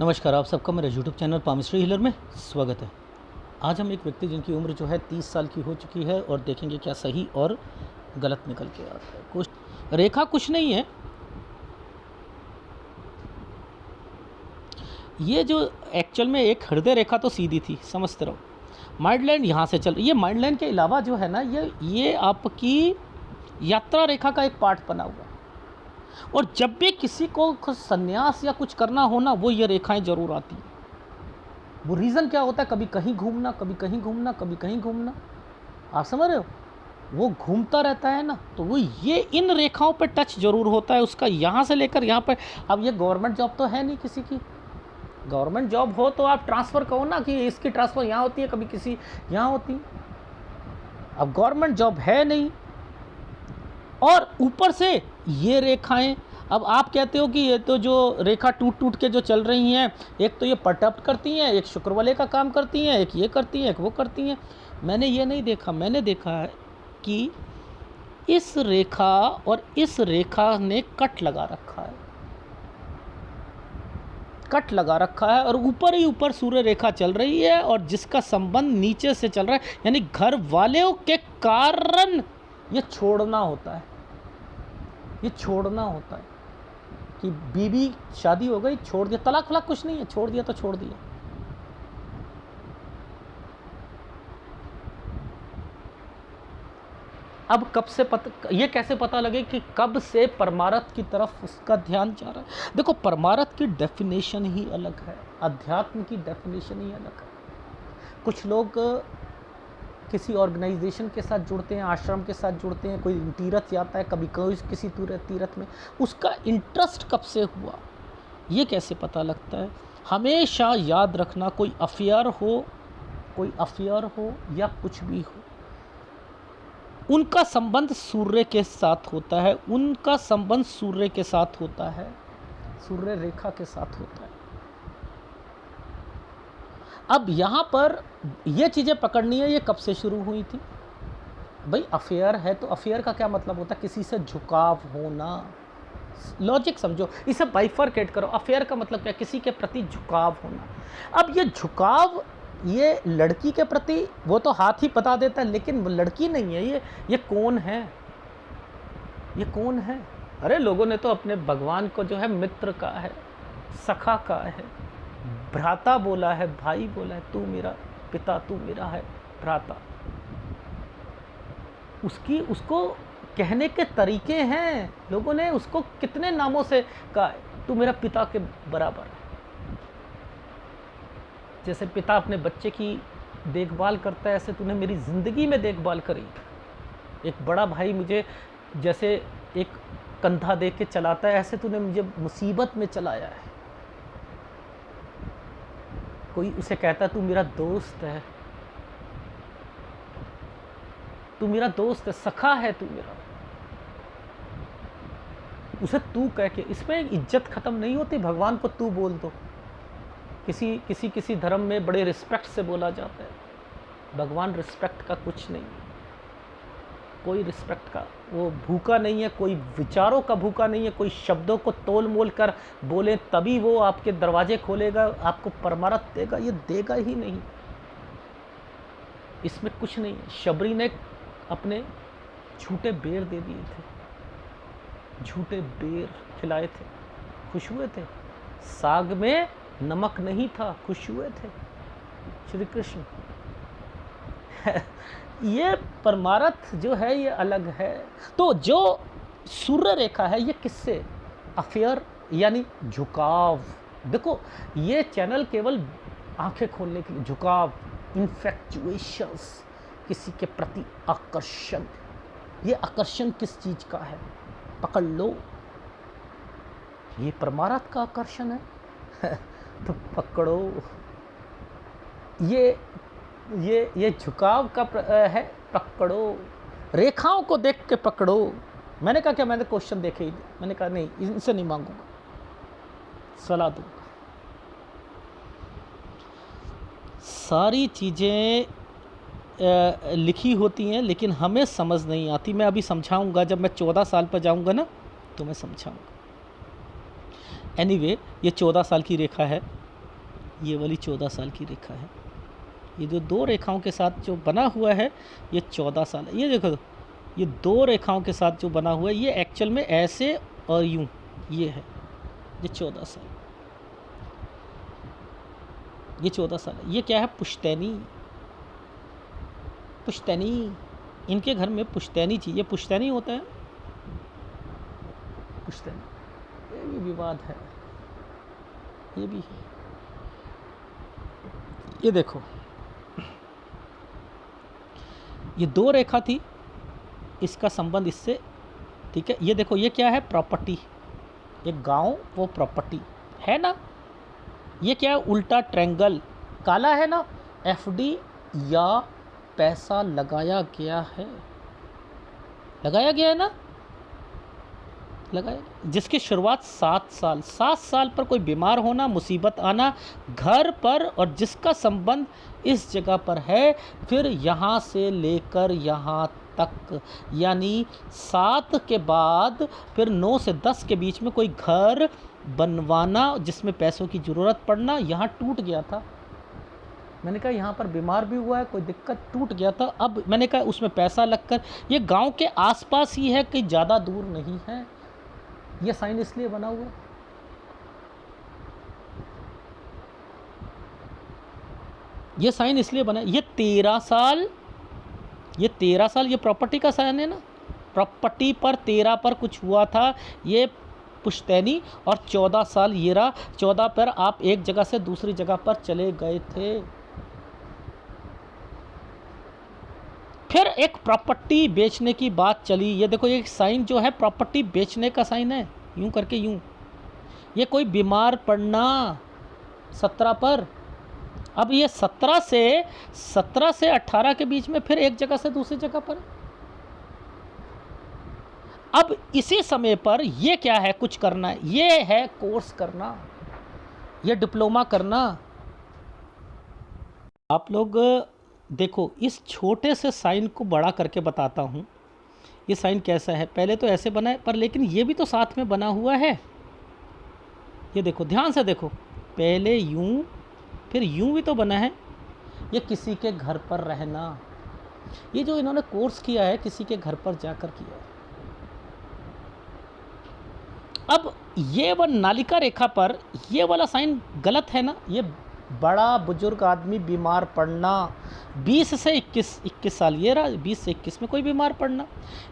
नमस्कार, आप सबका मेरे यूट्यूब चैनल पामिस्ट्री हीलर में स्वागत है। आज हम एक व्यक्ति जिनकी उम्र जो है 30 साल की हो चुकी है और देखेंगे क्या सही और गलत निकल के आता है। कुछ रेखा कुछ नहीं है, ये जो एक्चुअल में एक हृदय रेखा तो सीधी थी, समझते रहो। माइंड लाइन यहाँ से चल, ये माइंड लाइन के अलावा जो है ना, ये आपकी यात्रा रेखा का एक पार्ट बना हुआ है। और जब भी किसी को संन्यास या कुछ करना हो ना, वो ये रेखाएं जरूर आती हैं। वो रीज़न क्या होता है, कभी कहीं घूमना, कभी कहीं घूमना, कभी कहीं घूमना, आप समझ रहे हो, वो घूमता रहता है ना, तो वो ये इन रेखाओं पे टच जरूर होता है उसका, यहाँ से लेकर यहाँ पे। अब ये गवर्नमेंट जॉब तो है नहीं किसी की। गवर्नमेंट जॉब हो तो आप ट्रांसफ़र कहो ना कि इसकी ट्रांसफ़र यहाँ होती है, कभी किसी यहाँ होती है। अब गवर्नमेंट जॉब है नहीं, और ऊपर से ये रेखाएं। अब आप कहते हो कि ये तो जो रेखा टूट टूट के जो चल रही हैं, एक तो ये परटप्ट करती हैं, एक शुक्र वाले का काम करती हैं, एक ये करती हैं, एक वो करती हैं। मैंने ये नहीं देखा, मैंने देखा है कि इस रेखा और इस रेखा ने कट लगा रखा है, कट लगा रखा है, और ऊपर ही ऊपर सूर्य रेखा चल रही है, और जिसका संबंध नीचे से चल रहा है, यानी घर वालों के कारण ये छोड़ना होता है, ये छोड़ना होता है कि बीवी शादी हो गई, छोड़ दिया, तलाक फलाक कुछ नहीं है, छोड़ दिया तो छोड़ दिया। अब कब से ये कैसे पता लगे कि कब से परमार्थ की तरफ उसका ध्यान जा रहा है। देखो, परमार्थ की डेफिनेशन ही अलग है, अध्यात्म की डेफिनेशन ही अलग है। कुछ लोग किसी ऑर्गेनाइजेशन के साथ जुड़ते हैं, आश्रम के साथ जुड़ते हैं, कोई तीर्थ जाता है, कभी कोई किसी तीर्थ में, उसका इंटरेस्ट कब से हुआ ये कैसे पता लगता है। हमेशा याद रखना, कोई अफेयर हो या कुछ भी हो, उनका संबंध सूर्य के साथ होता है, उनका संबंध सूर्य के साथ होता है, सूर्य रेखा के साथ होता है। अब यहाँ पर ये चीज़ें पकड़नी है, ये कब से शुरू हुई थी भाई। अफेयर है तो अफेयर का क्या मतलब होता है, किसी से झुकाव होना। लॉजिक समझो, इसे बाइफरकेट करो। अफेयर का मतलब क्या, किसी के प्रति झुकाव होना। अब ये झुकाव, ये लड़की के प्रति, वो तो हाथ ही बता देता है, लेकिन वो लड़की नहीं है, ये कौन है, ये कौन है। अरे लोगों ने तो अपने भगवान को जो है मित्र का है, सखा का है, भ्राता बोला है, भाई बोला है, तू मेरा पिता, तू मेरा है भ्राता। उसको कहने के तरीके हैं, लोगों ने उसको कितने नामों से कहा है, तू मेरा पिता के बराबर है। जैसे पिता अपने बच्चे की देखभाल करता है, ऐसे तूने मेरी ज़िंदगी में देखभाल करी। एक बड़ा भाई मुझे जैसे एक कंधा दे के चलाता है, ऐसे तूने मुझे मुसीबत में चलाया है। कोई उसे कहता है तू मेरा दोस्त है, तू मेरा दोस्त है, सखा है तू मेरा, उसे तू कह के, इसमें इज्जत खत्म नहीं होती। भगवान को तू बोल दो, किसी धर्म में बड़े रिस्पेक्ट से बोला जाता है। भगवान रिस्पेक्ट का कुछ नहीं है, कोई रिस्पेक्ट का वो भूखा नहीं है, कोई विचारों का भूखा नहीं है। कोई शब्दों को तोल मोल कर बोले तभी वो आपके दरवाजे खोलेगा, आपको परमार्थ देगा, ये देगा ही नहीं। इसमें कुछ नहीं है। शबरी ने अपने झूठे बेर दे दिए थे, झूठे बेर खिलाए थे, खुश हुए थे। साग में नमक नहीं था, खुश हुए थे श्री कृष्ण। ये परमार्थ जो है ये अलग है। तो जो सूर्य रेखा है ये किससे, अफेयर यानी झुकाव। देखो, ये चैनल केवल आंखें खोलने के लिए, झुकाव, इन्फेक्चुएशंस, किसी के प्रति आकर्षण। ये आकर्षण किस चीज का है, पकड़ लो, ये परमार्थ का आकर्षण है तो पकड़ो। ये झुकाव का है, पकड़ो। रेखाओं को देख के पकड़ो। मैंने कहा क्या, मैंने क्वेश्चन देखे ही, मैंने कहा नहीं, इनसे नहीं मांगूंगा, सलाह दूंगा। सारी चीज़ें लिखी होती हैं, लेकिन हमें समझ नहीं आती। मैं अभी समझाऊंगा, जब मैं 14 साल पर जाऊंगा ना तो मैं समझाऊंगा। एनीवे, ये 14 साल की रेखा है, ये वाली 14 साल की रेखा है। ये जो दो रेखाओं के साथ जो बना हुआ है ये 14 साल है। ये देखो, ये दो रेखाओं के साथ जो बना हुआ है ये एक्चुअल में ऐसे और यूं ये है, ये 14 साल, ये 14 साल है। ये क्या है? पुश्तैनी। पुश्तैनी, इनके घर में पुश्तैनी चाहिए। पुश्तैनी होता है, पुश्तैनी। ये भी विवाद है, ये भी है। ये देखो, ये दो रेखा थी, इसका संबंध इससे, ठीक है। ये देखो, ये क्या है? प्रॉपर्टी। एक गांव वो प्रॉपर्टी है ना। ये क्या है? उल्टा ट्रायंगल, काला है ना। एफडी या पैसा लगाया गया है, लगाया गया है ना, लगाया, जिसकी शुरुआत 7 साल, 7 साल पर कोई बीमार होना, मुसीबत आना घर पर, और जिसका संबंध इस जगह पर है, फिर यहाँ से लेकर यहाँ तक, यानी 7 के बाद फिर 9 से 10 के बीच में कोई घर बनवाना जिसमें पैसों की ज़रूरत पड़ना। यहाँ टूट गया था, मैंने कहा यहाँ पर बीमार भी हुआ है, कोई दिक्कत, टूट गया था। अब मैंने कहा उसमें पैसा लगकर, ये गांव के आसपास ही है, कि ज़्यादा दूर नहीं है। ये साइन इसलिए बना हुआ, ये साइन इसलिए बना, ये 13 साल, ये 13 साल, ये प्रॉपर्टी का साइन है ना। प्रॉपर्टी पर 13 पर कुछ हुआ था, ये पुश्तैनी। और 14 साल ये रहा, 14 पर आप एक जगह से दूसरी जगह पर चले गए थे। फिर एक प्रॉपर्टी बेचने की बात चली। ये देखो, ये साइन जो है प्रॉपर्टी बेचने का साइन है, यूं करके यूं। ये कोई बीमार पड़ना 17 पर। अब ये 17 से 18 के बीच में फिर एक जगह से दूसरी जगह पर। अब इसी समय पर ये क्या है? कुछ करना है, ये है कोर्स करना, ये डिप्लोमा करना। आप लोग देखो, इस छोटे से साइन को बड़ा करके बताता हूँ। ये साइन कैसा है? पहले तो ऐसे बना है, पर लेकिन ये भी तो साथ में बना हुआ है। ये देखो, ध्यान से देखो, पहले यूं, फिर यूं भी तो बना है। ये किसी के घर पर रहना, ये जो इन्होंने कोर्स किया है किसी के घर पर जाकर किया है। अब ये वन नालिका रेखा पर ये वाला साइन गलत है ना। ये बड़ा बुजुर्ग आदमी बीमार पड़ना, 20 से 21 साल, ये रहा 20 से 21 में कोई बीमार पड़ना।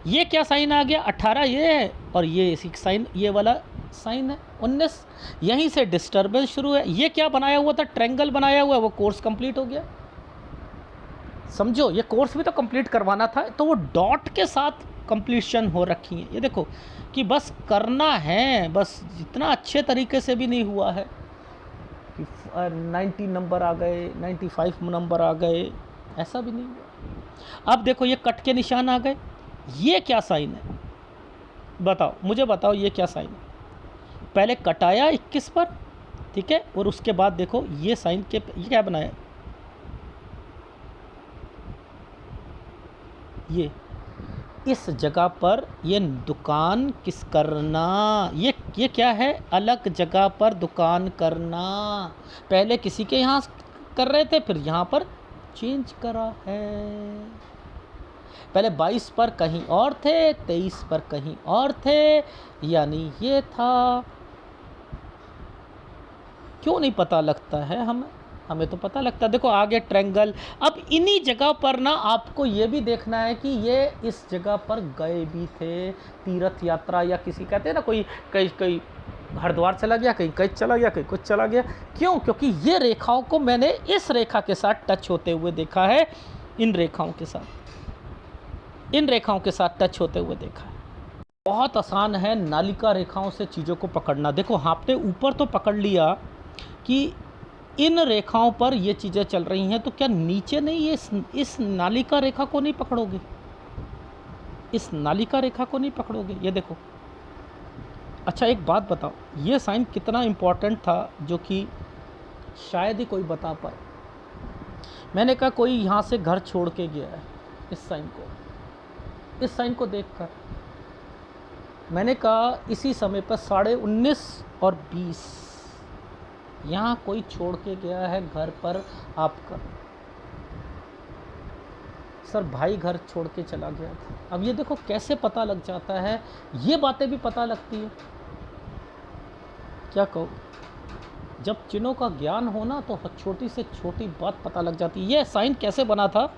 ये क्या साइन आ गया? 18 ये है, और ये इसी साइन, ये वाला साइन है 19। यहीं से डिस्टर्बेंस शुरू है। ये क्या बनाया हुआ था? ट्रायंगल बनाया हुआ है, वो कोर्स कंप्लीट हो गया। समझो, ये कोर्स भी तो कंप्लीट करवाना था, तो वो डॉट के साथ कंप्लीशन हो रखी है। ये देखो कि बस करना है, बस जितना अच्छे तरीके से भी नहीं हुआ है कि 90 नंबर आ गए, 95 नंबर आ गए, ऐसा भी नहीं हुआ। अब देखो, ये कट के निशान आ गए। ये क्या साइन है? बताओ, मुझे बताओ, ये क्या साइन है? पहले कटाया 21 पर, ठीक है, और उसके बाद देखो ये साइन के, ये क्या बनाया? ये इस जगह पर ये दुकान किस करना, ये क्या है? अलग जगह पर दुकान करना। पहले किसी के यहाँ कर रहे थे, फिर यहाँ पर चेंज करा है। पहले 22 पर कहीं और थे, 23 पर कहीं और थे, यानी ये था। क्यों नहीं पता लगता है हमें तो पता लगता है। देखो आगे ट्रायंगल। अब इन्हीं जगह पर ना आपको ये भी देखना है कि ये इस जगह पर गए भी थे, तीर्थ यात्रा, या किसी कहते हैं ना, कोई कहीं हरिद्वार चला गया, कहीं चला गया, कहीं कुछ चला गया। क्यों? क्योंकि ये रेखाओं को मैंने इस रेखा के साथ टच होते हुए देखा है, इन रेखाओं के साथ टच होते हुए देखा है। बहुत आसान है नालिका रेखाओं से चीज़ों को पकड़ना। देखो आपने ऊपर तो पकड़ लिया कि इन रेखाओं पर ये चीज़ें चल रही हैं, तो क्या नीचे नहीं ये इस नालिका रेखा को नहीं पकड़ोगे? इस नालिका रेखा को नहीं पकड़ोगे? ये देखो। अच्छा एक बात बताओ, ये साइन कितना इम्पोर्टेंट था जो कि शायद ही कोई बता पाए। मैंने कहा कोई यहाँ से घर छोड़ के गया है, इस साइन को देखकर मैंने कहा इसी समय पर 19:30 और 20 यहाँ कोई छोड़ के गया है घर पर आपका, सर भाई घर छोड़ के चला गया था। अब ये देखो कैसे पता लग जाता है, ये बातें भी पता लगती है। क्या कहूँ, जब चिन्हों का ज्ञान हो ना तो छोटी से छोटी बात पता लग जाती है। ये साइन कैसे बना था,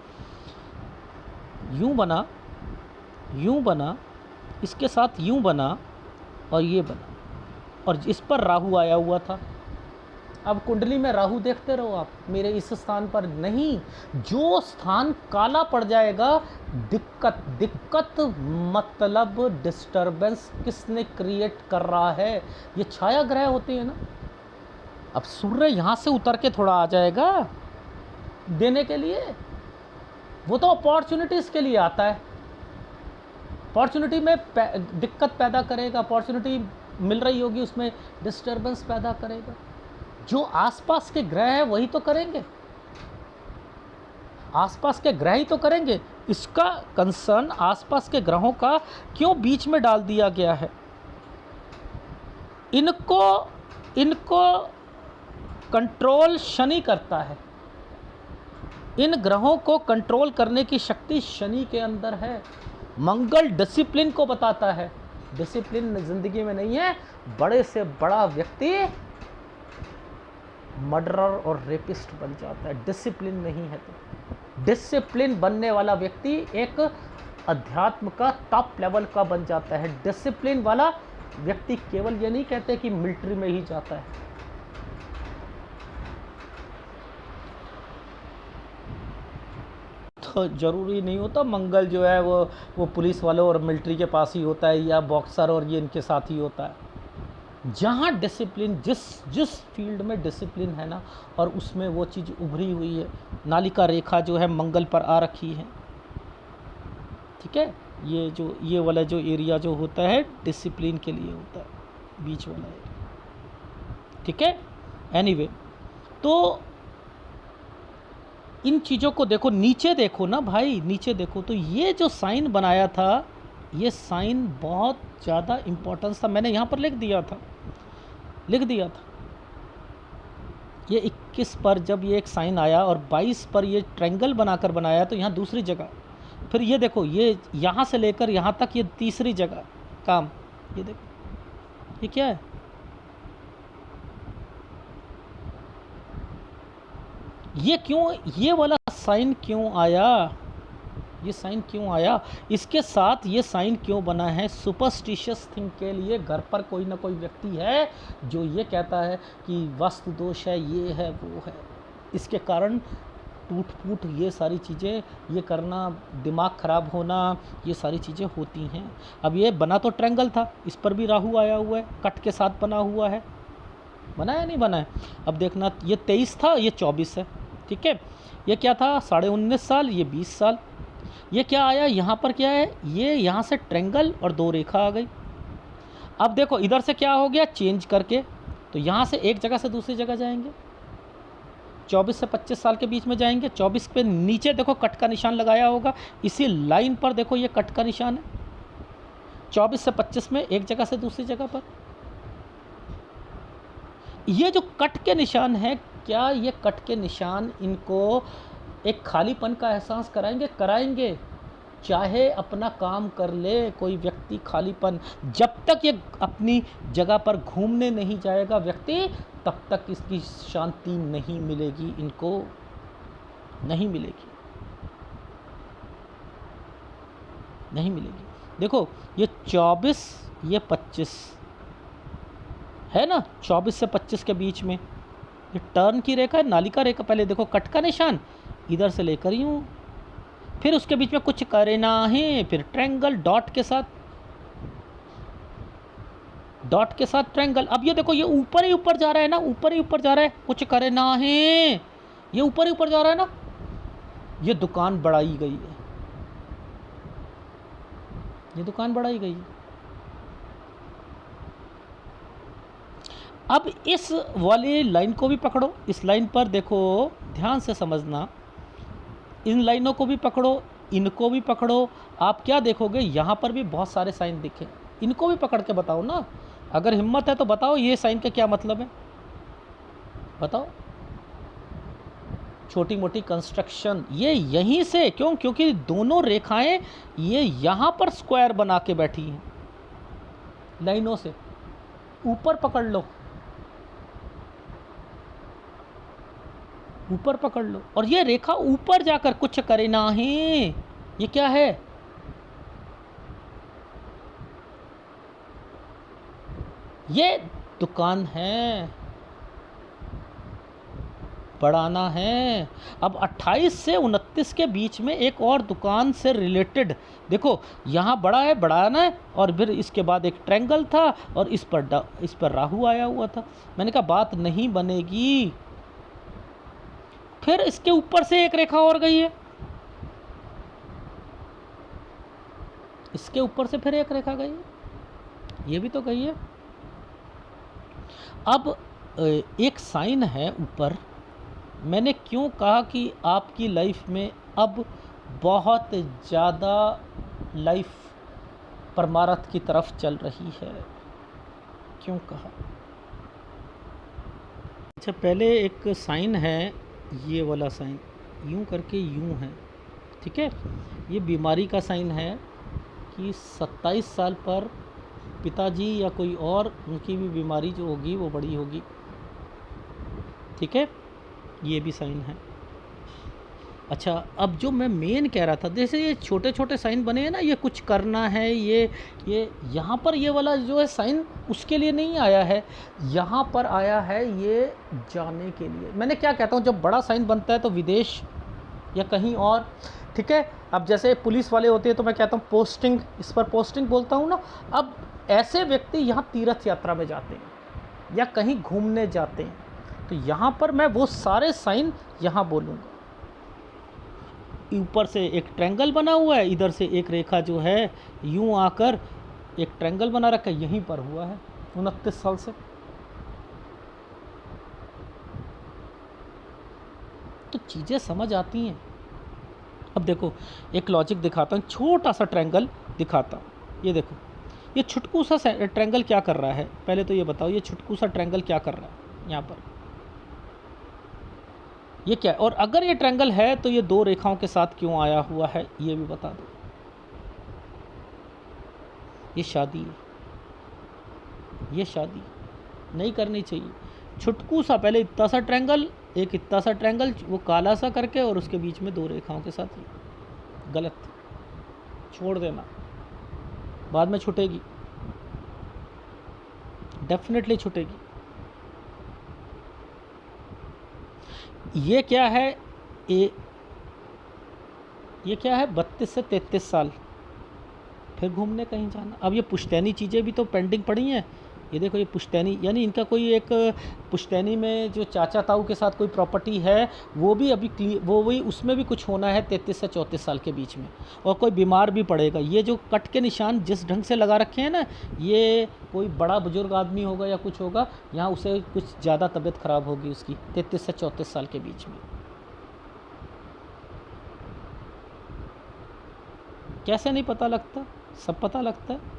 यूं बना, यूं बना, इसके साथ यूं बना और ये बना, और इस पर राहु आया हुआ था। अब कुंडली में राहु देखते रहो आप, मेरे इस स्थान पर नहीं, जो स्थान काला पड़ जाएगा, दिक्कत दिक्कत मतलब डिस्टरबेंस किसने क्रिएट कर रहा है, ये छाया ग्रह होते हैं ना। अब सूर्य यहाँ से उतर के थोड़ा आ जाएगा देने के लिए, वो तो अपॉर्चुनिटीज़ के लिए आता है, अपॉर्चुनिटी में दिक्कत पैदा करेगा, अपॉर्चुनिटी मिल रही होगी उसमें डिस्टरबेंस पैदा करेगा। जो आसपास के ग्रह हैं वही तो करेंगे, आसपास के ग्रह ही तो करेंगे। इसका कंसर्न आसपास के ग्रहों का क्यों बीच में डाल दिया गया है। इनको इनको कंट्रोल शनि करता है, इन ग्रहों को कंट्रोल करने की शक्ति शनि के अंदर है। मंगल डिसिप्लिन को बताता है, डिसिप्लिन जिंदगी में नहीं है, बड़े से बड़ा व्यक्ति मर्डरर और रेपिस्ट बन जाता है, डिसिप्लिन नहीं है तो। डिसिप्लिन बनने वाला व्यक्ति एक अध्यात्म का टॉप लेवल का बन जाता है। डिसिप्लिन वाला व्यक्ति केवल ये नहीं कहते कि मिलिट्री में ही जाता है, तो जरूरी नहीं होता मंगल जो है वो पुलिस वालों और मिलिट्री के पास ही होता है, या बॉक्सर और ये इनके साथ ही होता है। जहाँ डिसिप्लिन, जिस फील्ड में डिसिप्लिन है ना, और उसमें वो चीज़ उभरी हुई है, नालिका रेखा जो है मंगल पर आ रखी है, ठीक है। ये वाला जो एरिया जो होता है डिसिप्लिन के लिए होता है, बीच वाला एरिया, ठीक है। एनीवे, तो इन चीज़ों को देखो, नीचे देखो ना भाई, नीचे देखो तो ये जो साइन बनाया था, ये साइन बहुत ज़्यादा इम्पोर्टेंस था। मैंने यहाँ पर लिख दिया था ये 21 पर जब ये एक साइन आया और 22 पर ये ट्रायंगल बनाकर बनाया, तो यहाँ दूसरी जगह। फिर ये देखो, ये यहाँ से लेकर यहाँ तक ये तीसरी जगह काम, ये देखो ये क्या है, ये क्यों, ये वाला साइन क्यों आया, ये साइन क्यों आया, इसके साथ ये साइन क्यों बना है। सुपरस्टिशियस थिंग के लिए घर पर कोई ना कोई व्यक्ति है जो ये कहता है कि वास्तु दोष है, ये है, वो है, इसके कारण टूट फूट ये सारी चीज़ें, ये करना, दिमाग ख़राब होना, ये सारी चीज़ें होती हैं। अब ये बना तो ट्रायंगल था, इस पर भी राहु आया हुआ है, कट के साथ बना हुआ है, बना है नहीं बना है। अब देखना, ये 23 था, ये 24 है, ठीक है। ये क्या था, 19.5 साल, ये 20 साल। ये क्या आया यहाँ पर, क्या है, ये यहाँ से ट्रायंगल और 2 रेखा आ गई। अब देखो इधर से क्या हो गया, चेंज करके, तो यहाँ से एक जगह से दूसरी जगह जाएंगे, 24 से 25 साल के बीच में जाएंगे। 24 पे नीचे देखो कट का निशान लगाया होगा, इसी लाइन पर देखो ये कट का निशान है। 24 से 25 में एक जगह से दूसरी जगह पर, ये जो कट के निशान है, क्या ये कट के निशान इनको एक खालीपन का एहसास कराएंगे। चाहे अपना काम कर ले कोई व्यक्ति, खालीपन, जब तक ये अपनी जगह पर घूमने नहीं जाएगा व्यक्ति, तब तक इसकी शांति नहीं मिलेगी, इनको नहीं मिलेगी, नहीं मिलेगी। देखो ये 24, ये 25 है ना, 24 से 25 के बीच में ये टर्न की रेखा है, नालिका रेखा। पहले देखो कट का निशान इधर से लेकर यूँ, फिर उसके बीच में कुछ करना है, फिर ट्रायंगल डॉट के साथ ट्रायंगल। अब ये देखो ये ऊपर ही ऊपर जा रहा है ना, ऊपर ही ऊपर जा रहा है, कुछ करना है, ये ऊपर ही ऊपर जा रहा है ना, ये दुकान बढ़ाई गई है, ये दुकान बढ़ाई गई है। अब इस वाली लाइन को भी पकड़ो, इस लाइन पर देखो, ध्यान से समझना, इन लाइनों को भी पकड़ो, इनको भी पकड़ो। आप क्या देखोगे, यहाँ पर भी बहुत सारे साइन दिखे, इनको भी पकड़ के बताओ ना, अगर हिम्मत है तो बताओ ये साइन का क्या मतलब है। बताओ, छोटी मोटी कंस्ट्रक्शन ये यहीं से, क्यों? क्योंकि दोनों रेखाएं ये यहाँ पर स्क्वायर बना के बैठी हैं लाइनों से। ऊपर पकड़ लो, ऊपर पकड़ लो, और ये रेखा ऊपर जाकर कुछ करे ना है। ये क्या है? ये दुकान है, बढ़ाना है। अब 28 से 29 के बीच में एक और दुकान से रिलेटेड देखो, यहाँ बड़ा है, बढ़ाना है, और फिर इसके बाद एक ट्रायंगल था और इस पर राहु आया हुआ था। मैंने कहा बात नहीं बनेगी। फिर इसके ऊपर से एक रेखा और गई है, इसके ऊपर से फिर एक रेखा गई है, ये भी तो गई है। अब एक साइन है ऊपर। मैंने क्यों कहा कि आपकी लाइफ में अब बहुत ज़्यादा लाइफ परमारथ की तरफ चल रही है, क्यों कहा? अच्छा, पहले एक साइन है, ये वाला साइन यूं करके यूं है, ठीक है। ये बीमारी का साइन है कि 27 साल पर पिताजी या कोई और, उनकी भी बीमारी जो होगी वो बड़ी होगी, ठीक है। ये भी साइन है। अच्छा, अब जो मैं मेन कह रहा था, जैसे ये छोटे छोटे साइन बने हैं ना, ये कुछ करना है, ये यहाँ पर ये वाला जो है साइन उसके लिए नहीं आया है, यहाँ पर आया है ये जाने के लिए। मैंने क्या कहता हूँ, जब बड़ा साइन बनता है तो विदेश या कहीं और, ठीक है। अब जैसे पुलिस वाले होते हैं तो मैं कहता हूँ पोस्टिंग, इस पर पोस्टिंग बोलता हूँ ना। अब ऐसे व्यक्ति यहाँ तीर्थ यात्रा में जाते हैं या कहीं घूमने जाते हैं, तो यहाँ पर मैं वो सारे साइन यहाँ बोलूँगा। ऊपर से एक ट्रायंगल बना हुआ है, इधर से एक रेखा जो है यूं आकर एक ट्रायंगल बना रखा है, यहीं पर हुआ है 29 साल से। तो चीज़ें समझ आती हैं। अब देखो, एक लॉजिक दिखाता हूँ, छोटा सा ट्रायंगल दिखाता हूँ। ये देखो, ये छुटकू सा ट्रायंगल क्या कर रहा है? पहले तो ये बताओ, ये छुटकू सा ट्रायंगल क्या कर रहा है यहाँ पर? ये क्या है? और अगर ये ट्रायंगल है तो ये दो रेखाओं के साथ क्यों आया हुआ है, ये भी बता दो। ये शादी है, ये शादी नहीं करनी चाहिए। छुटकू सा, पहले इतना सा ट्रायंगल, एक इतना सा ट्रायंगल, वो काला सा करके, और उसके बीच में दो रेखाओं के साथ, गलत, छोड़ देना, बाद में छूटेगी, डेफिनेटली छूटेगी। ये क्या है? ये क्या है? 32 से 33 साल फिर घूमने कहीं जाना। अब ये पुश्तैनी चीज़ें भी तो पेंडिंग पड़ी हैं। ये देखो, ये पुश्तैनी, यानी इनका कोई एक पुश्तैनी में जो चाचा ताऊ के साथ कोई प्रॉपर्टी है, वो भी अभी वो वही, उसमें भी कुछ होना है 33 से 34 साल के बीच में, और कोई बीमार भी पड़ेगा। ये जो कट के निशान जिस ढंग से लगा रखे हैं ना, ये कोई बड़ा बुजुर्ग आदमी होगा या कुछ होगा, यहाँ उसे कुछ ज़्यादा तबीयत ख़राब होगी उसकी 33 से 34 साल के बीच में। कैसे नहीं पता लगता? सब पता लगता है।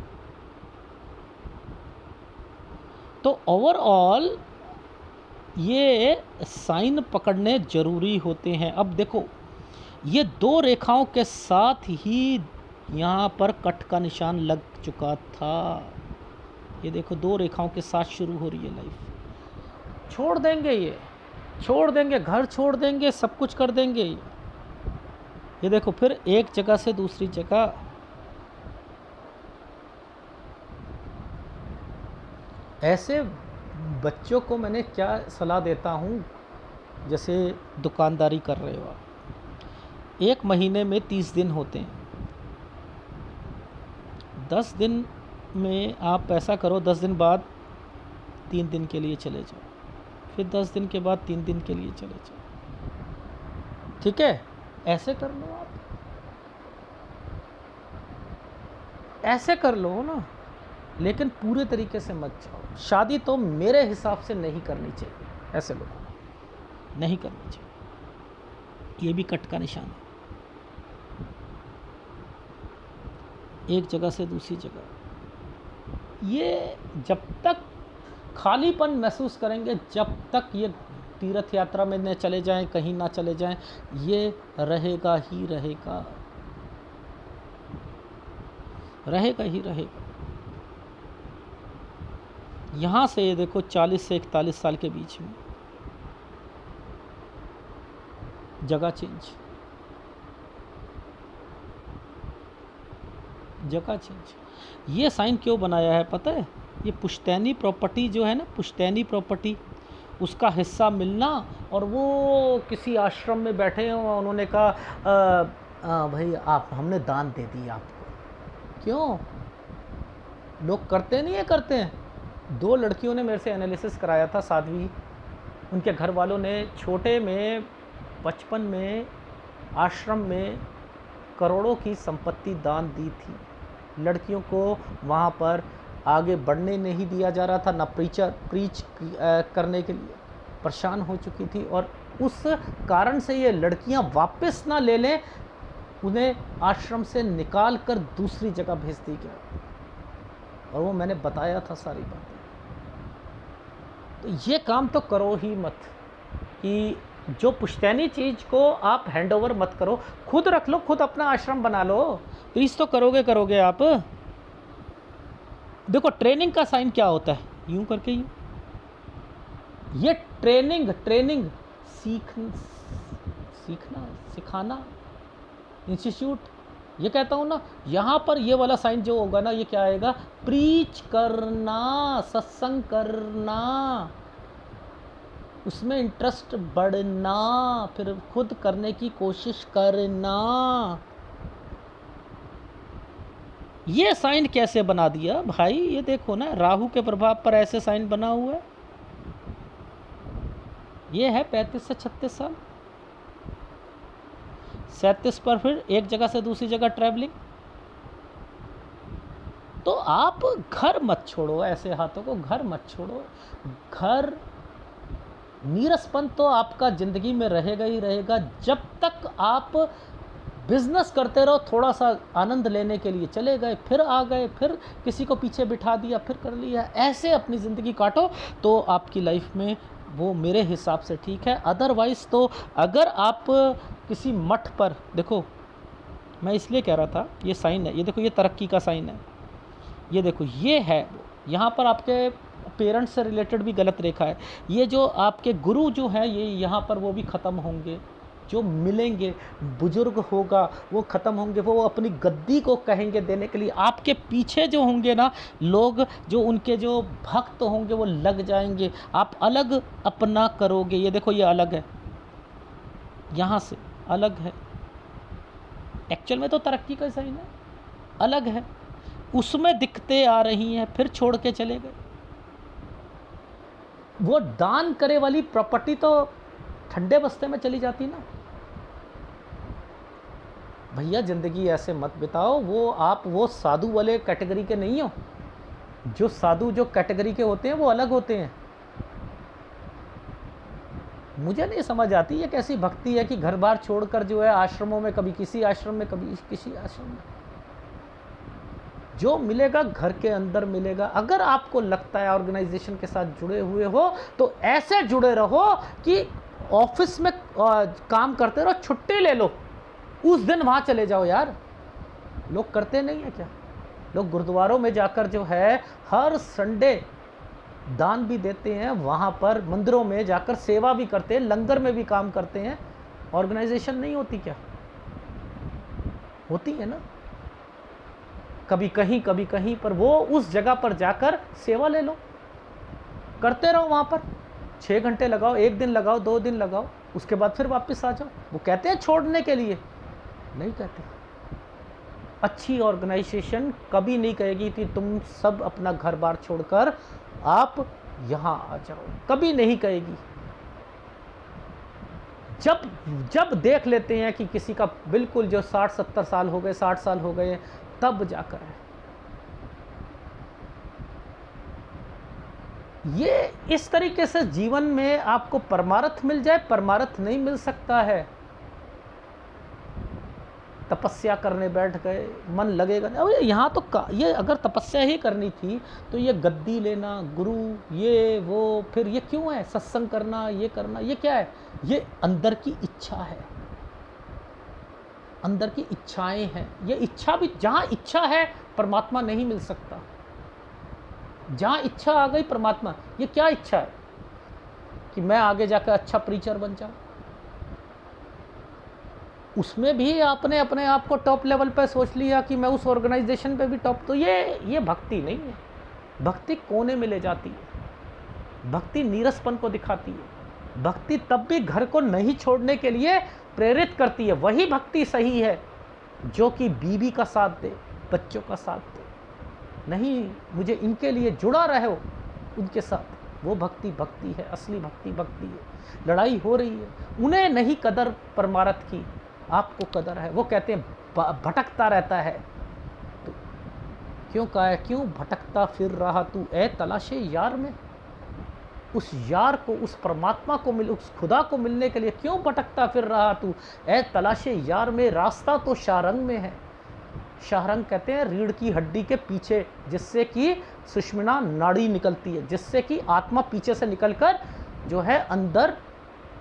तो ओवरऑल ये साइन पकड़ने ज़रूरी होते हैं। अब देखो, ये दो रेखाओं के साथ ही यहाँ पर कट का निशान लग चुका था। ये देखो, दो रेखाओं के साथ शुरू हो रही है लाइफ। छोड़ देंगे, ये छोड़ देंगे, घर छोड़ देंगे, सब कुछ कर देंगे। ये देखो, फिर एक जगह से दूसरी जगह। ऐसे बच्चों को मैंने क्या सलाह देता हूँ, जैसे दुकानदारी कर रहे हो आप, एक महीने में 30 दिन होते हैं। 10 दिन में आप ऐसा करो, 10 दिन बाद 3 दिन के लिए चले जाओ, फिर 10 दिन के बाद 3 दिन के लिए चले जाओ, ठीक है। ऐसे कर लो आप, ऐसे कर लो ना, लेकिन पूरे तरीके से मत जाओ। शादी तो मेरे हिसाब से नहीं करनी चाहिए, ऐसे लोगों को नहीं करनी चाहिए। ये भी कट का निशान है, एक जगह से दूसरी जगह। ये जब तक खालीपन महसूस करेंगे, जब तक ये तीर्थ यात्रा में न चले जाएं, कहीं ना चले जाएं, ये रहेगा ही रहेगा, रहेगा ही रहेगा। यहाँ से ये देखो 40 से 41 साल के बीच में जगह चेंज, जगह चेंज। ये साइन क्यों बनाया है पता है? ये पुश्तैनी प्रॉपर्टी जो है ना, पुश्तैनी प्रॉपर्टी, उसका हिस्सा मिलना, और वो किसी आश्रम में बैठे हों, उन्होंने कहा भाई आप, हमने दान दे दी आपको। क्यों? लोग करते नहीं है, करते हैं। 2 लड़कियों ने मेरे से एनालिसिस कराया था, साध्वी, उनके घर वालों ने छोटे में 55 में आश्रम में करोड़ों की संपत्ति दान दी थी। लड़कियों को वहाँ पर आगे बढ़ने नहीं दिया जा रहा था, ना प्रीच करने के लिए, परेशान हो चुकी थी, और उस कारण से ये लड़कियाँ वापस ना ले लें, उन्हें आश्रम से निकाल कर दूसरी जगह भेज दी गया। और वो मैंने बताया था सारी बातें। तो ये काम तो करो ही मत, कि जो पुश्तैनी चीज़ को आप हैंडओवर मत करो, खुद रख लो, खुद अपना आश्रम बना लो। प्लीज़ तो करोगे आप। देखो ट्रेनिंग का साइन क्या होता है, यूं करके यूं, ये ट्रेनिंग सीखना सिखाना, इंस्टीट्यूट। ये कहता हूँ ना, यहाँ पर ये वाला साइन जो होगा ना, ये क्या आएगा? प्रीच करना, सत्संग करना, उसमें इंटरेस्ट बढ़ना, फिर खुद करने की कोशिश करना। ये साइन कैसे बना दिया भाई? ये देखो ना, राहु के प्रभाव पर ऐसे साइन बना हुआ है। ये है 35 से 36 साल, 37 पर फिर एक जगह से दूसरी जगह ट्रैवलिंग। तो आप घर मत छोड़ो, ऐसे हाथों को घर मत छोड़ो। घर, नीरसपन तो आपका ज़िंदगी में रहेगा ही रहेगा। जब तक आप बिजनेस करते रहो, थोड़ा सा आनंद लेने के लिए चले गए, फिर आ गए, फिर किसी को पीछे बिठा दिया, फिर कर लिया, ऐसे अपनी ज़िंदगी काटो तो आपकी लाइफ में वो मेरे हिसाब से ठीक है। अदरवाइज़ तो अगर आप किसी मठ पर, देखो मैं इसलिए कह रहा था, ये साइन है, ये देखो, ये तरक्की का साइन है, ये देखो, ये है। यहाँ पर आपके पेरेंट्स से रिलेटेड भी गलत रेखा है। ये जो आपके गुरु जो हैं, ये यहाँ पर वो भी ख़त्म होंगे, जो मिलेंगे, बुजुर्ग होगा वो ख़त्म होंगे, वो अपनी गद्दी को कहेंगे देने के लिए। आपके पीछे जो होंगे ना लोग, जो उनके जो भक्त होंगे, वो लग जाएंगे। आप अलग अपना करोगे। ये देखो, ये अलग है, यहाँ से अलग है। एक्चुअल में तो तरक्की का साइन है, अलग है, उसमें दिक्कतें आ रही हैं, फिर छोड़ के चले गए। वो दान करे वाली प्रॉपर्टी तो ठंडे बस्ते में चली जाती ना। भैया ज़िंदगी ऐसे मत बिताओ। वो आप वो साधु वाले कैटेगरी के नहीं हो। जो साधु जो कैटेगरी के होते हैं वो अलग होते हैं। मुझे नहीं समझ आती ये कैसी भक्ति है कि घर बार छोड़कर जो है आश्रमों में, कभी किसी आश्रम में, कभी किसी आश्रम में। जो मिलेगा घर के अंदर मिलेगा। अगर आपको लगता है ऑर्गेनाइजेशन के साथ जुड़े हुए हो तो ऐसे जुड़े रहो कि ऑफिस में काम करते रहो, छुट्टी ले लो, उस दिन वहाँ चले जाओ यार। लोग करते नहीं है क्या? लोग गुरुद्वारों में जाकर जो है हर संडे दान भी देते हैं, वहाँ पर मंदिरों में जाकर सेवा भी करते हैं, लंगर में भी काम करते हैं। ऑर्गेनाइजेशन नहीं होती क्या? होती है ना, कभी कहीं पर। वो उस जगह पर जाकर सेवा ले लो, करते रहो वहाँ पर। 6 घंटे लगाओ, 1 दिन लगाओ, 2 दिन लगाओ, उसके बाद फिर वापस आ जाओ। वो कहते हैं छोड़ने के लिए, नहीं कहते। अच्छी ऑर्गेनाइजेशन कभी नहीं कहेगी कि तुम सब अपना घर बार छोड़कर आप यहाँ आ जाओ, कभी नहीं कहेगी। जब देख लेते हैं कि किसी का बिल्कुल जो 60-70 साल हो गए, 60 साल हो गए, तब जाकर है। ये इस तरीके से जीवन में आपको परमार्थ मिल जाए, परमार्थ नहीं मिल सकता है। तपस्या करने बैठ गए, मन लगेगा नहीं। अब यहाँ तो ये अगर तपस्या ही करनी थी तो ये गद्दी लेना, गुरु, ये वो, फिर ये क्यों है? सत्संग करना, ये करना, ये क्या है? ये अंदर की इच्छा है, अंदर की इच्छाएं हैं। ये इच्छा भी, जहाँ इच्छा है परमात्मा नहीं मिल सकता। जहाँ इच्छा आ गई परमात्मा, ये क्या इच्छा है कि मैं आगे जाकर अच्छा प्रीचर बन जाऊँ? उसमें भी आपने अपने आप को टॉप लेवल पर सोच लिया कि मैं उस ऑर्गेनाइजेशन पे भी टॉप, तो ये भक्ति नहीं है। भक्ति कोने में ले जाती है, भक्ति नीरसपन को दिखाती है, भक्ति तब भी घर को नहीं छोड़ने के लिए प्रेरित करती है। वही भक्ति सही है जो कि बीवी का साथ दे, बच्चों का साथ दे, नहीं मुझे इनके लिए जुड़ा रहे हो उनके साथ, वो भक्ति भक्ति है, असली भक्ति भक्ति है। लड़ाई हो रही है, उन्हें नहीं कदर परमारथ की, आपको कदर है। वो कहते हैं भटकता रहता है, तो क्यों कहा है, क्यों भटकता फिर रहा तू ए तलाशे यार में? उस यार को, उस परमात्मा को उस खुदा को मिलने के लिए क्यों भटकता फिर रहा तू ए तलाशे यार में? रास्ता तो शाहरंग में है। शाहरंग कहते हैं रीढ़ की हड्डी के पीछे, जिससे कि सुषुम्ना नाड़ी निकलती है, जिससे कि आत्मा पीछे से निकलकर जो है अंदर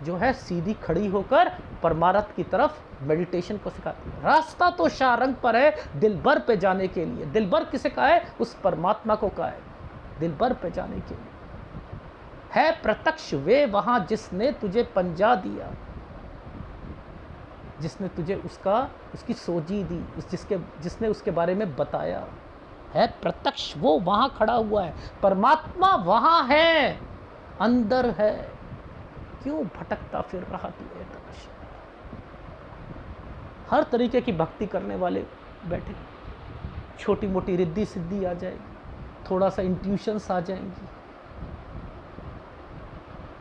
जो है सीधी खड़ी होकर परमारथ की तरफ मेडिटेशन को सिखाती है। रास्ता तो शाहरंग पर है, दिलबर पे जाने के लिए। दिलबर किसे कहा है? उस परमात्मा को कहा है, दिलबर पे जाने के लिए। है प्रत्यक्ष वे वहां जिसने तुझे पंजा दिया, जिसने तुझे उसकी सोजी दी, जिसने उसके बारे में बताया। है प्रत्यक्ष, वो वहां खड़ा हुआ है, परमात्मा वहां है, अंदर है। क्यों भटकता फिर रहा तू ए तलाशे? हर तरीके की भक्ति करने वाले बैठे, छोटी मोटी रिद्धि सिद्धि आ जाएगी, थोड़ा सा इंट्यूशंस आ जाएंगी।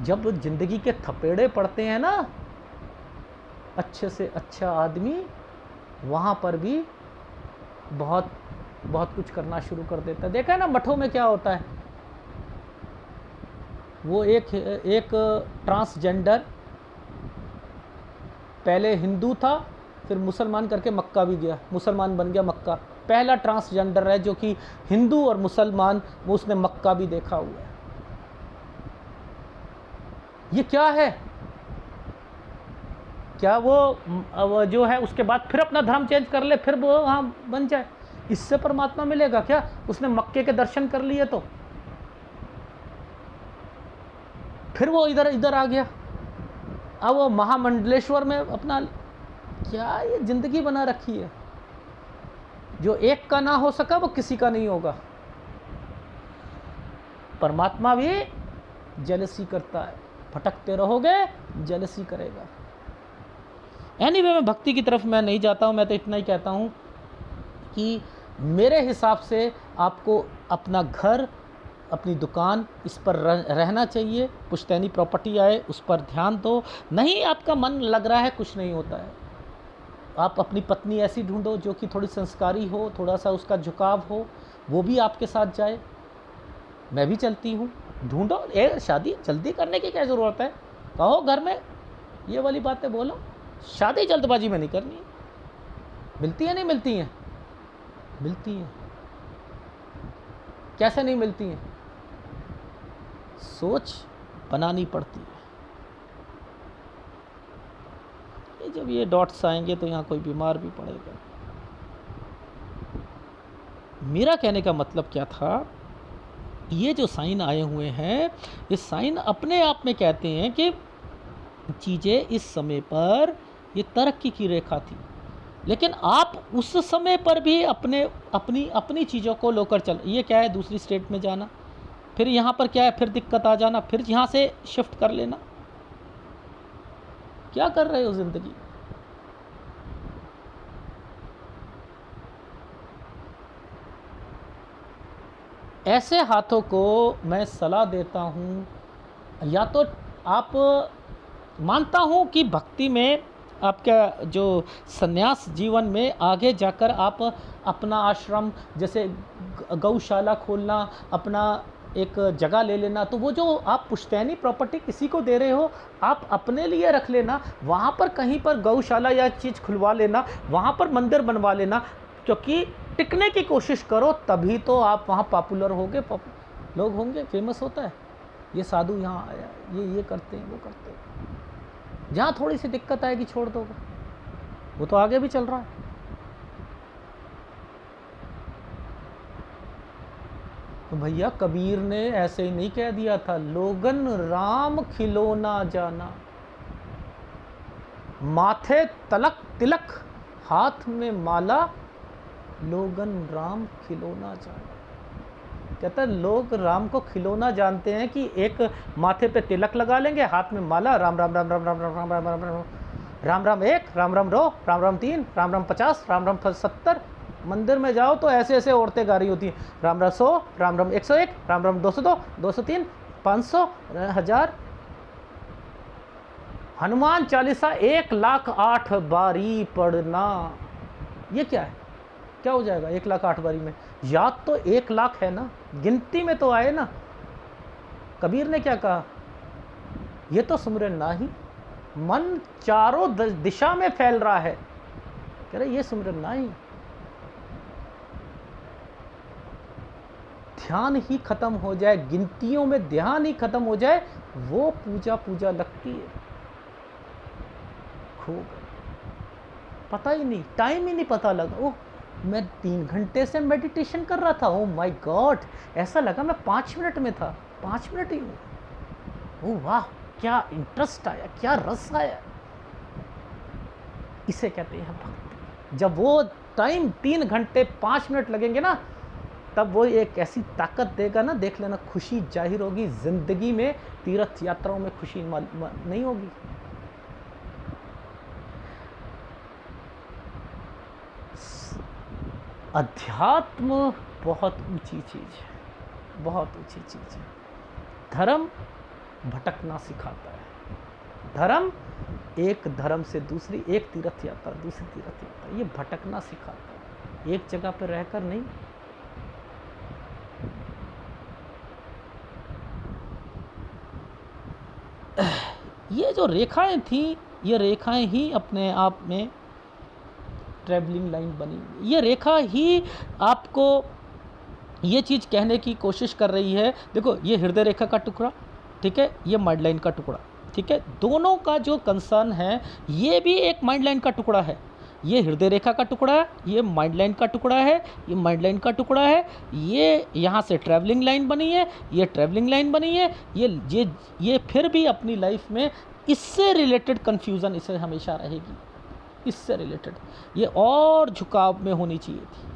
जब जिंदगी के थपेड़े पड़ते हैं ना, अच्छे से अच्छा आदमी वहाँ पर भी बहुत बहुत कुछ करना शुरू कर देता है। देखा है ना मठों में क्या होता है? वो एक ट्रांसजेंडर पहले हिंदू था, फिर मुसलमान करके मक्का भी गया, मुसलमान बन गया मक्का। पहला ट्रांसजेंडर है जो कि हिंदू और मुसलमान, वो उसने मक्का भी देखा हुआ है। ये क्या है? क्या वो जो है उसके बाद फिर अपना धर्म चेंज कर ले, फिर वो वहाँ बन जाए? इससे परमात्मा मिलेगा क्या? उसने मक्के के दर्शन कर लिए तो फिर वो इधर आ गया, अब वो महामंडलेश्वर में अपना क्या ये जिंदगी बना रखी है। जो एक का ना हो सका वो किसी का नहीं होगा। परमात्मा भी जेलसी करता है, भटकते रहोगे जेलसी करेगा। एनीवे मैं भक्ति की तरफ मैं नहीं जाता हूँ, मैं तो इतना ही कहता हूँ कि मेरे हिसाब से आपको अपना घर, अपनी दुकान, इस पर रहना चाहिए। पुश्तैनी प्रॉपर्टी आए उस पर ध्यान दो। नहीं आपका मन लग रहा है, कुछ नहीं होता है, आप अपनी पत्नी ऐसी ढूंढो जो कि थोड़ी संस्कारी हो, थोड़ा सा उसका झुकाव हो, वो भी आपके साथ जाए। मैं भी चलती हूँ, ढूंढो। शादी जल्दी करने की क्या ज़रूरत है? कहो घर में ये वाली बातें बोलो, शादी जल्दबाजी में नहीं करनी। मिलती है नहीं मिलती हैं? मिलती हैं। कैसे नहीं मिलती हैं? सोच बनानी पड़ती है। जब ये डॉट्स आएंगे तो यहाँ कोई बीमार भी पड़ेगा। मेरा कहने का मतलब क्या था, ये जो साइन आए हुए हैं, ये साइन अपने आप में कहते हैं कि चीज़ें इस समय पर ये तरक्की की रेखा थी, लेकिन आप उस समय पर भी अपनी चीज़ों को लेकर चल। ये क्या है? दूसरी स्टेट में जाना, फिर यहाँ पर क्या है? फिर दिक्कत आ जाना, फिर यहाँ से शिफ्ट कर लेना। क्या कर रहे हो ज़िंदगी? ऐसे हाथों को मैं सलाह देता हूँ, या तो आप, मानता हूँ कि भक्ति में आपका जो संन्यास जीवन में आगे जाकर आप अपना आश्रम, जैसे गौशाला खोलना, अपना एक जगह ले लेना, तो वो जो आप पुश्तैनी प्रॉपर्टी किसी को दे रहे हो आप अपने लिए रख लेना, वहाँ पर कहीं पर गौशाला या चीज़ खुलवा लेना, वहाँ पर मंदिर बनवा लेना, क्योंकि टिकने की कोशिश करो तभी तो आप वहाँ पॉपुलर होगे, लोग होंगे, फेमस होता है। ये साधु यहाँ आया, ये करते हैं, वो करते हैं। जहाँ थोड़ी सी दिक्कत आएगी छोड़ दोगे, वो तो आगे भी चल रहा है। तो भैया कबीर ने ऐसे ही नहीं कह दिया था, लोगन राम खिलौना जाना, माथे तलक तिलक हाथ में माला, लोगन राम खिलौना जाना। कहता है लोग राम को खिलौना जानते हैं कि एक माथे पे तिलक लगा लेंगे, हाथ में माला, राम राम राम राम राम राम राम राम राम राम राम राम 1, राम राम 2, राम राम 3, राम राम 50, राम राम 70। मंदिर में जाओ तो ऐसे ऐसे औरतें गा रही होती हैं, राम राम 100, राम राम 101, राम राम 202, 203, 500, 1000। हनुमान चालीसा 1,08,000 बारी पढ़ना, ये क्या है? क्या हो जाएगा 1,08,000 बारी में? याद तो 1,00,000 है ना, गिनती में तो आए ना। कबीर ने क्या कहा? ये तो सुमिरन नाही, मन चारों दिशा में फैल रहा है, कह रहे ये सुमिरन नाही। ध्यान ही खत्म हो जाए, गिनतियों में ध्यान ही खत्म हो जाए, वो पूजा लगती है। खो गए, पता ही नहीं, टाइम ही नहीं पता लगा। ओह मैं 3 घंटे से मेडिटेशन कर रहा था, ओह माय गॉड, ऐसा लगा मैं 5 मिनट में था, 5 मिनट ही में। ओह वाह, क्या इंटरेस्ट आया, क्या रस आया। इसे कहते हैं भक्ति। जब वो टाइम 3 घंटे 5 मिनट लगेंगे ना, तब वो एक ऐसी ताकत देगा ना, देख लेना, खुशी जाहिर होगी जिंदगी में। तीर्थ यात्राओं में खुशी नहीं होगी। अध्यात्म बहुत ऊंची चीज है, बहुत ऊंची चीज है। धर्म भटकना सिखाता है। धर्म एक धर्म से दूसरी, एक तीर्थ यात्रा दूसरी तीर्थ यात्रा, ये भटकना सिखाता है, एक जगह पर रहकर नहीं। ये जो रेखाएं थी, ये रेखाएं ही अपने आप में ट्रैवलिंग लाइन बनी। ये रेखा ही आपको ये चीज़ कहने की कोशिश कर रही है। देखो ये हृदय रेखा का टुकड़ा, ठीक है, ये माइंड लाइन का टुकड़ा, ठीक है, दोनों का जो कंसर्न है, ये भी एक माइंड लाइन का टुकड़ा है। ये हृदय रेखा का टुकड़ा है, ये माइंड लाइन का टुकड़ा है, ये माइंड लाइन का टुकड़ा है, ये यहाँ से ट्रैवलिंग लाइन बनी है, ये ट्रैवलिंग लाइन बनी है। ये फिर भी अपनी लाइफ में इससे रिलेटेड कन्फ्यूज़न इसे हमेशा रहेगी, इससे रिलेटेड। ये और झुकाव में होनी चाहिए थी,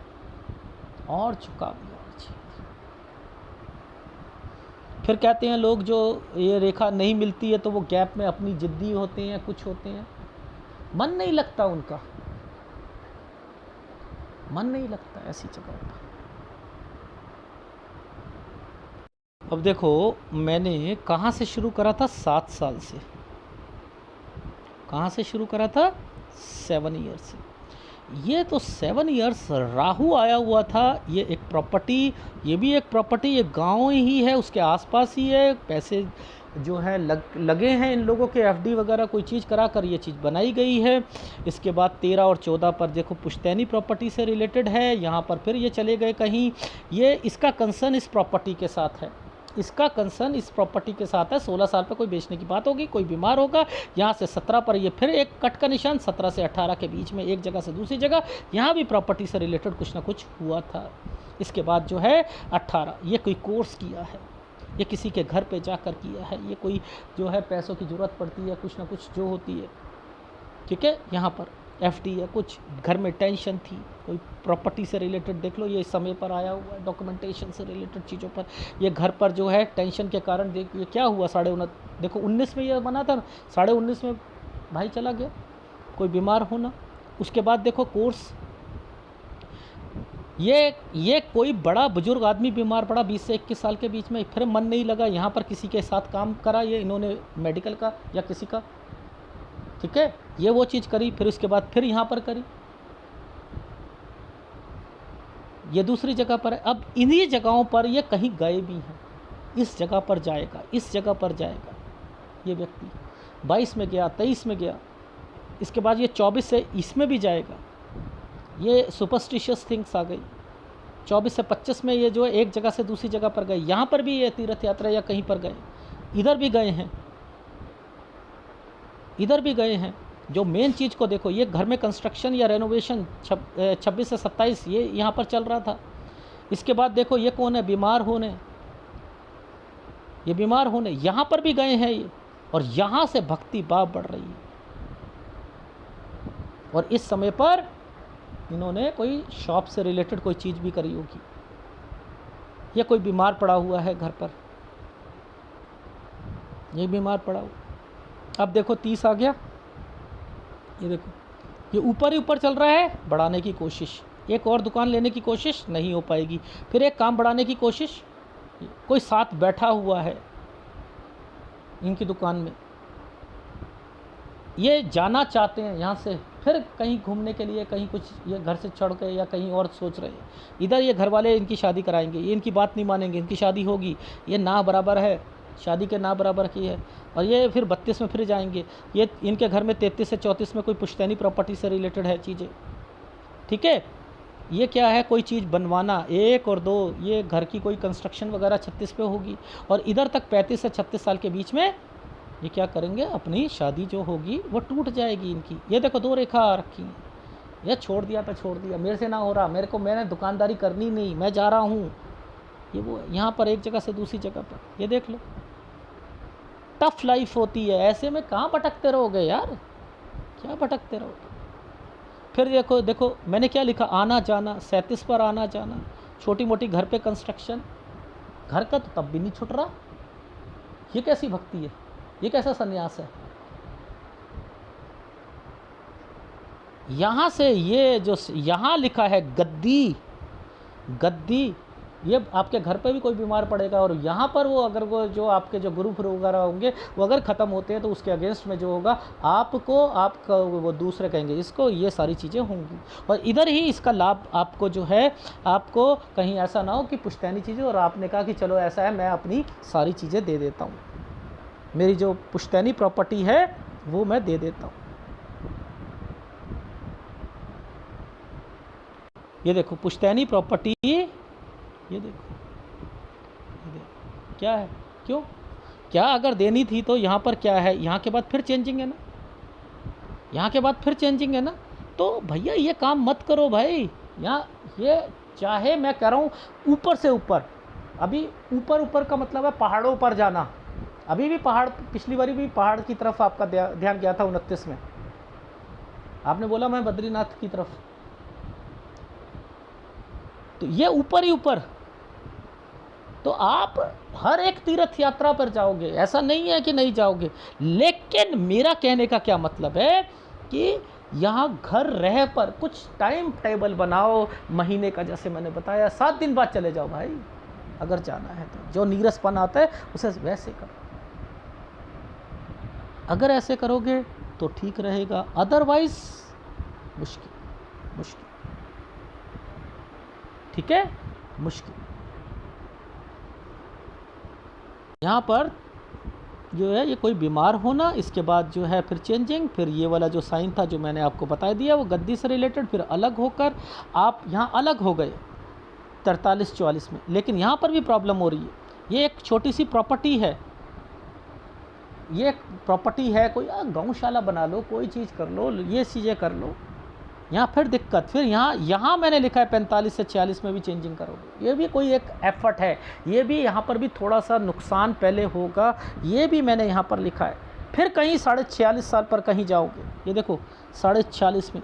और झुकाव में होनी चाहिए थी। फिर कहते हैं लोग जो ये रेखा नहीं मिलती है तो वो गैप में अपनी जिद्दी होते हैं, कुछ होते हैं, मन नहीं लगता उनका, मन नहीं लगता ऐसी जगह पर। अब देखो मैंने कहाँ से शुरू करा था, 7 साल से। कहाँ से शुरू करा था? 7 ईयर्स से। ये तो 7 ईयर्स राहु आया हुआ था। ये एक प्रॉपर्टी, ये भी एक प्रॉपर्टी, ये गांव ही है, उसके आसपास ही है। पैसे जो है लगे हैं इन लोगों के, एफडी वगैरह कोई चीज़ करा कर ये चीज़ बनाई गई है। इसके बाद 13 और 14 पर देखो पुश्तैनी प्रॉपर्टी से रिलेटेड है। यहाँ पर फिर ये चले गए कहीं, ये इसका कंसर्न इस प्रॉपर्टी के साथ है, इसका कंसर्न इस प्रॉपर्टी के साथ है। 16 साल पर कोई बेचने की बात होगी, कोई बीमार होगा। यहाँ से 17 पर ये फिर एक कट का निशान, 17 से 18 के बीच में एक जगह से दूसरी जगह, यहाँ भी प्रॉपर्टी से रिलेटेड कुछ ना कुछ हुआ था। इसके बाद जो है 18, ये कोई कोर्स किया है, ये किसी के घर पे जाकर किया है, ये कोई जो है पैसों की ज़रूरत पड़ती है, कुछ ना कुछ जो होती है, ठीक है। यहाँ पर एफडी है, कुछ घर में टेंशन थी, कोई प्रॉपर्टी से रिलेटेड देख लो, ये समय पर आया हुआ है, डॉक्यूमेंटेशन से रिलेटेड चीज़ों पर। ये घर पर जो है टेंशन के कारण देखिए क्या हुआ, 19.5 देखो 19 में ये बना था, 19.5 में भाई चला गया, कोई बीमार होना। उसके बाद देखो कोर्स, ये कोई बड़ा बुजुर्ग आदमी बीमार पड़ा 20 से 21 साल के बीच में, फिर मन नहीं लगा, यहाँ पर किसी के साथ काम करा ये इन्होंने, मेडिकल का या किसी का, ठीक है, ये वो चीज़ करी। फिर उसके बाद फिर यहाँ पर करी, ये दूसरी जगह पर है। अब इन्हीं जगहों पर ये कहीं गए भी हैं, इस जगह पर जाएगा, इस जगह पर जाएगा। ये व्यक्ति 22 में गया, 23 में गया, इसके बाद ये 24 से इसमें भी जाएगा। ये सुपरस्टिशियस थिंग्स आ गई। 24 से 25 में ये जो है एक जगह से दूसरी जगह पर गए। यहाँ पर भी ये तीर्थ यात्रा या कहीं पर गए, इधर भी गए हैं, इधर भी गए हैं। जो मेन चीज़ को देखो, ये घर में कंस्ट्रक्शन या रेनोवेशन 26 से 27 ये यहाँ पर चल रहा था। इसके बाद देखो ये कौन है, बीमार होने, ये बीमार होने यहाँ पर भी गए हैं ये, और यहाँ से भक्ति भाव बढ़ रही है। और इस समय पर इन्होंने कोई शॉप से रिलेटेड कोई चीज़ भी करी होगी, या कोई बीमार पड़ा हुआ है घर पर, ये बीमार पड़ा हुआ। अब देखो 30 आ गया, ये देखो ये ऊपर ही ऊपर चल रहा है, बढ़ाने की कोशिश, एक और दुकान लेने की कोशिश नहीं हो पाएगी, फिर एक काम बढ़ाने की कोशिश, कोई साथ बैठा हुआ है इनकी दुकान में, ये जाना चाहते हैं यहाँ से, फिर कहीं घूमने के लिए, कहीं कुछ ये घर से छोड़ के या कहीं और सोच रहे हैं। इधर ये घर वाले इनकी शादी कराएंगे, ये इनकी बात नहीं मानेंगे, इनकी शादी होगी, ये ना बराबर है, शादी के ना बराबर की है, और ये फिर 32 में फिर जाएंगे। ये इनके घर में 33 से 34 में कोई पुश्तैनी प्रॉपर्टी से रिलेटेड है चीज़ें, ठीक है। ये क्या है, कोई चीज़ बनवाना, 1 और 2, ये घर की कोई कंस्ट्रक्शन वगैरह 36 पे होगी, और इधर तक 35 से 36 साल के बीच में ये क्या करेंगे, अपनी शादी जो होगी वो टूट जाएगी इनकी। ये देखो 2 रेखा आ रखी हैं, ये छोड़ दिया तो छोड़ दिया, मेरे से ना हो रहा, मैंने दुकानदारी करनी नहीं, मैं जा रहा हूँ, ये वो यहाँ पर एक जगह से दूसरी जगह पर, ये देख लो। टफ लाइफ होती है, ऐसे में कहाँ भटकते रहोगे यार, क्या भटकते रहोगे। फिर देखो मैंने क्या लिखा, आना जाना, 37 पर आना जाना, छोटी मोटी घर पे कंस्ट्रक्शन, घर का तो तब भी नहीं छूट रहा। ये कैसी भक्ति है, ये कैसा संन्यास है। यहाँ से ये जो यहाँ लिखा है गद्दी, गद्दी, ये आपके घर पे भी कोई बीमार पड़ेगा, और यहाँ पर वो अगर वो जो आपके जो गुरु वगैरह होंगे वो अगर ख़त्म होते हैं तो उसके अगेंस्ट में जो होगा आपका वो दूसरे कहेंगे इसको, ये सारी चीज़ें होंगी। और इधर ही इसका लाभ आपको जो है, आपको कहीं ऐसा ना हो कि पुश्तैनी चीज़ें, और आपने कहा कि चलो ऐसा है मैं अपनी सारी चीज़ें दे देता हूँ, मेरी जो पुश्तैनी प्रॉपर्टी है वो मैं दे देता हूँ। ये देखो पुश्तैनी प्रॉपर्टी, ये देखो क्या है, क्यों, क्या अगर देनी थी तो यहाँ पर क्या है, यहाँ के बाद फिर चेंजिंग है ना, यहाँ के बाद फिर चेंजिंग है ना, तो भैया ये काम मत करो भाई। यहाँ ये चाहे मैं कह रहा हूँ ऊपर से ऊपर, अभी ऊपर का मतलब है पहाड़ों पर जाना, अभी भी पहाड़, पिछली बारी भी पहाड़ की तरफ आपका ध्यान गया था 29 में, आपने बोला मैं बद्रीनाथ की तरफ, तो ये ऊपर ही ऊपर, तो आप हर एक तीर्थ यात्रा पर जाओगे, ऐसा नहीं है कि नहीं जाओगे। लेकिन मेरा कहने का क्या मतलब है कि यहाँ घर रह पर कुछ टाइम टेबल बनाओ महीने का, जैसे मैंने बताया 7 दिन बाद चले जाओ भाई, अगर जाना है तो, जो नीरसपन आता है उसे वैसे करो, अगर ऐसे करोगे तो ठीक रहेगा, अदरवाइज मुश्किल, ठीक है, मुश्किल। यहाँ पर जो है ये कोई बीमार होना, इसके बाद जो है फिर चेंजिंग, फिर ये वाला जो साइन था जो मैंने आपको बता दिया वो गद्दी से रिलेटेड, फिर अलग होकर आप यहाँ अलग हो गए 43-44 में। लेकिन यहाँ पर भी प्रॉब्लम हो रही है, ये एक छोटी सी प्रॉपर्टी है, ये एक प्रॉपर्टी है, कोई गौशाला बना लो, कोई चीज़ कर लो, ये चीज़ें कर लो, यहाँ फिर दिक्कत, फिर यहाँ मैंने लिखा है 45 से 46 में भी चेंजिंग करोगे, ये भी कोई एक एफर्ट है, ये भी यहाँ पर भी थोड़ा सा नुकसान पहले होगा, ये भी मैंने यहाँ पर लिखा है। फिर कहीं 46.5 साल पर कहीं जाओगे, ये देखो 46.5 में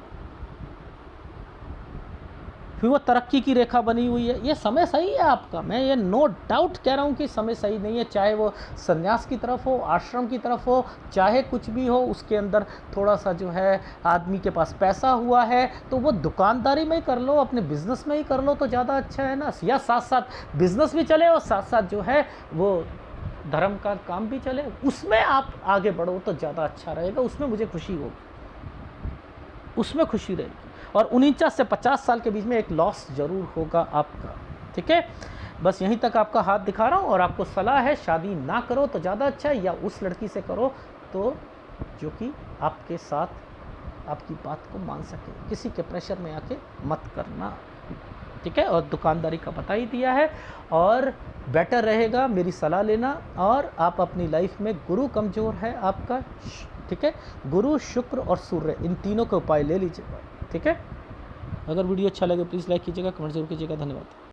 फिर वो तरक्की की रेखा बनी हुई है, ये समय सही है आपका, मैं ये नो डाउट कह रहा हूँ कि समय सही नहीं है, चाहे वो संन्यास की तरफ हो, आश्रम की तरफ हो, चाहे कुछ भी हो, उसके अंदर थोड़ा सा जो है आदमी के पास पैसा हुआ है तो वो दुकानदारी में ही कर लो, अपने बिजनेस में ही कर लो तो ज़्यादा अच्छा है ना, या साथ साथ बिजनेस भी चले और साथ साथ जो है वो धर्म का काम भी चले, उसमें आप आगे बढ़ो तो ज़्यादा अच्छा रहेगा, उसमें मुझे खुशी होगी, उसमें खुशी रहेगी। और 49 से 50 साल के बीच में एक लॉस ज़रूर होगा आपका, ठीक है। बस यहीं तक आपका हाथ दिखा रहा हूँ, और आपको सलाह है शादी ना करो तो ज़्यादा अच्छा है, या उस लड़की से करो तो जो कि आपके साथ आपकी बात को मान सके। किसी के प्रेशर में आके मत करना, ठीक है। और दुकानदारी का बता ही दिया है, और बेटर रहेगा मेरी सलाह लेना। और आप अपनी लाइफ में, गुरु कमज़ोर है आपका, ठीक है, गुरु, शुक्र और सूर्य, इन तीनों के उपाय ले लीजिएगा, ठीक है। अगर वीडियो अच्छा लगे प्लीज़ लाइक कीजिएगा, कमेंट जरूर कीजिएगा। धन्यवाद।